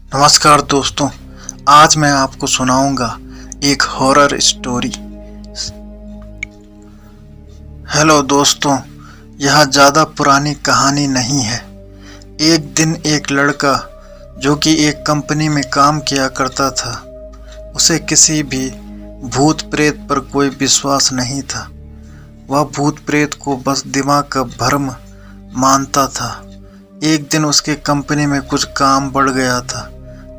नमस्कार दोस्तों, आज मैं आपको सुनाऊंगा एक हॉरर स्टोरी। हेलो दोस्तों, यह ज़्यादा पुरानी कहानी नहीं है। एक दिन एक लड़का जो कि एक कंपनी में काम किया करता था, उसे किसी भी भूत प्रेत पर कोई विश्वास नहीं था। वह भूत प्रेत को बस दिमाग का भ्रम मानता था। एक दिन उसके कंपनी में कुछ काम बढ़ गया था,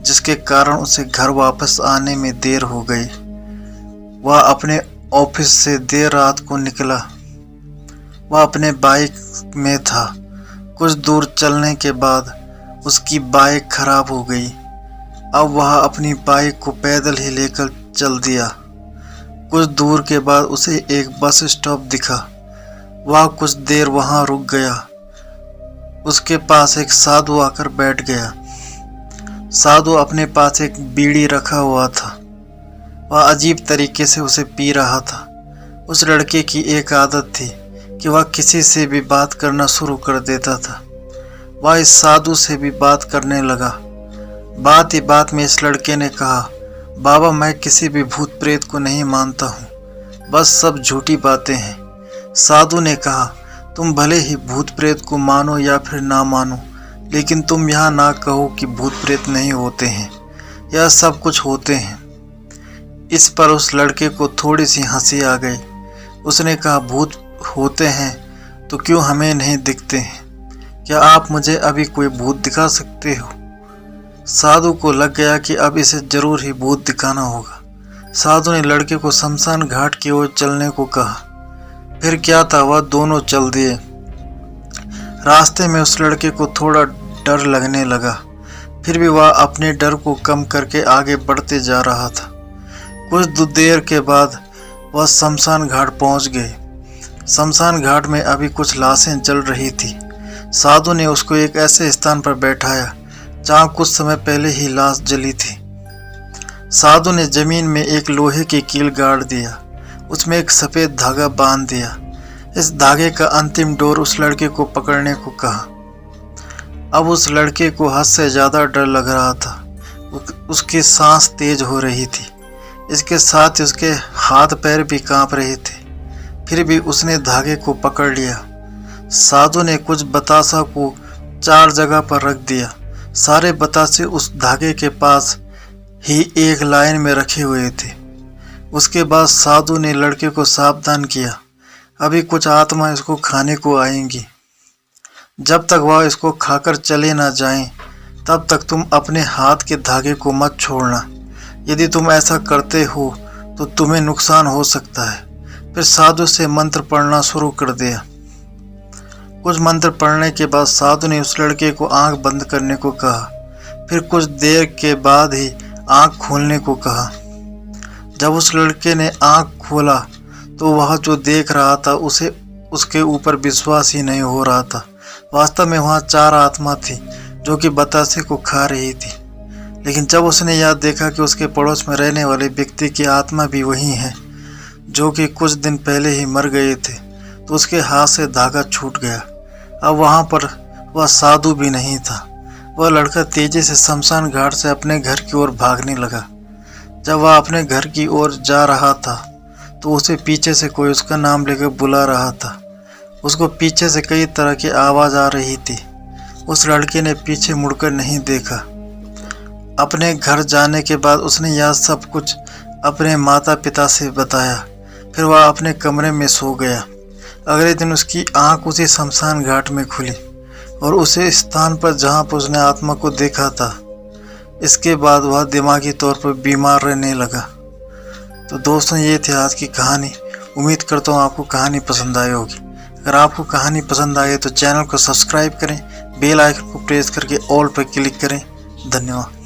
जिसके कारण उसे घर वापस आने में देर हो गई। वह अपने ऑफिस से देर रात को निकला। वह अपने बाइक में था। कुछ दूर चलने के बाद उसकी बाइक खराब हो गई। अब वह अपनी बाइक को पैदल ही लेकर चल दिया। कुछ दूर के बाद उसे एक बस स्टॉप दिखा। वह कुछ देर वहां रुक गया। उसके पास एक साधु आकर बैठ गया। साधु अपने पास एक बीड़ी रखा हुआ था। वह अजीब तरीके से उसे पी रहा था। उस लड़के की एक आदत थी कि वह किसी से भी बात करना शुरू कर देता था। वह इस साधु से भी बात करने लगा। बात ही बात में इस लड़के ने कहा, बाबा, मैं किसी भी भूत प्रेत को नहीं मानता हूँ, बस सब झूठी बातें हैं। साधु ने कहा, तुम भले ही भूत प्रेत को मानो या फिर ना मानो, लेकिन तुम यहाँ ना कहो कि भूत प्रेत नहीं होते हैं, यह सब कुछ होते हैं। इस पर उस लड़के को थोड़ी सी हंसी आ गई। उसने कहा, भूत होते हैं तो क्यों हमें नहीं दिखते हैं? क्या आप मुझे अभी कोई भूत दिखा सकते हो? साधु को लग गया कि अब इसे जरूर ही भूत दिखाना होगा। साधु ने लड़के को शमशान घाट की ओर चलने को कहा। फिर क्या था, वह दोनों चल दिए। रास्ते में उस लड़के को थोड़ा डर लगने लगा, फिर भी वह अपने डर को कम करके आगे बढ़ते जा रहा था। कुछ देर के बाद वह शमशान घाट पहुंच गए। शमशान घाट में अभी कुछ लाशें जल रही थी। साधु ने उसको एक ऐसे स्थान पर बैठाया जहां कुछ समय पहले ही लाश जली थी। साधु ने जमीन में एक लोहे की कील गाड़ दिया। उसमें एक सफ़ेद धागा बांध दिया। इस धागे का अंतिम डोर उस लड़के को पकड़ने को कहा। अब उस लड़के को हद से ज़्यादा डर लग रहा था। उसकी सांस तेज हो रही थी। इसके साथ ही उसके हाथ पैर भी कांप रहे थे। फिर भी उसने धागे को पकड़ लिया। साधु ने कुछ बतासा को 4 जगह पर रख दिया। सारे बतासे उस धागे के पास ही एक लाइन में रखे हुए थे। उसके बाद साधु ने लड़के को सावधान किया, अभी कुछ आत्मा इसको खाने को आएंगी। जब तक वह इसको खाकर चले ना जाएं, तब तक तुम अपने हाथ के धागे को मत छोड़ना। यदि तुम ऐसा करते हो तो तुम्हें नुकसान हो सकता है। फिर साधु से मंत्र पढ़ना शुरू कर दिया। कुछ मंत्र पढ़ने के बाद साधु ने उस लड़के को आंख बंद करने को कहा। फिर कुछ देर के बाद ही आंख खोलने को कहा। जब उस लड़के ने आंख खोला तो वह जो देख रहा था उसे उसके ऊपर विश्वास ही नहीं हो रहा था। वास्तव में वहाँ 4 आत्मा थी जो कि बतासे को खा रही थी। लेकिन जब उसने यह देखा कि उसके पड़ोस में रहने वाले व्यक्ति की आत्मा भी वही है जो कि कुछ दिन पहले ही मर गए थे, तो उसके हाथ से धागा छूट गया। अब वहाँ पर वह साधु भी नहीं था। वह लड़का तेजी से शमशान घाट से अपने घर की ओर भागने लगा। जब वह अपने घर की ओर जा रहा था तो उसे पीछे से कोई उसका नाम लेकर बुला रहा था। उसको पीछे से कई तरह की आवाज़ आ रही थी। उस लड़के ने पीछे मुड़कर नहीं देखा। अपने घर जाने के बाद उसने यह सब कुछ अपने माता पिता से बताया। फिर वह अपने कमरे में सो गया। अगले दिन उसकी आंख उसी शमशान घाट में खुली और उसी स्थान पर जहाँ पर उसने आत्मा को देखा था। इसके बाद वह दिमागी तौर पर बीमार रहने लगा। तो दोस्तों, ये थी आज की कहानी। उम्मीद करता हूँ आपको कहानी पसंद आई होगी। अगर आपको कहानी पसंद आई तो चैनल को सब्सक्राइब करें, बेल आइकन को प्रेस करके ऑल पर क्लिक करें। धन्यवाद।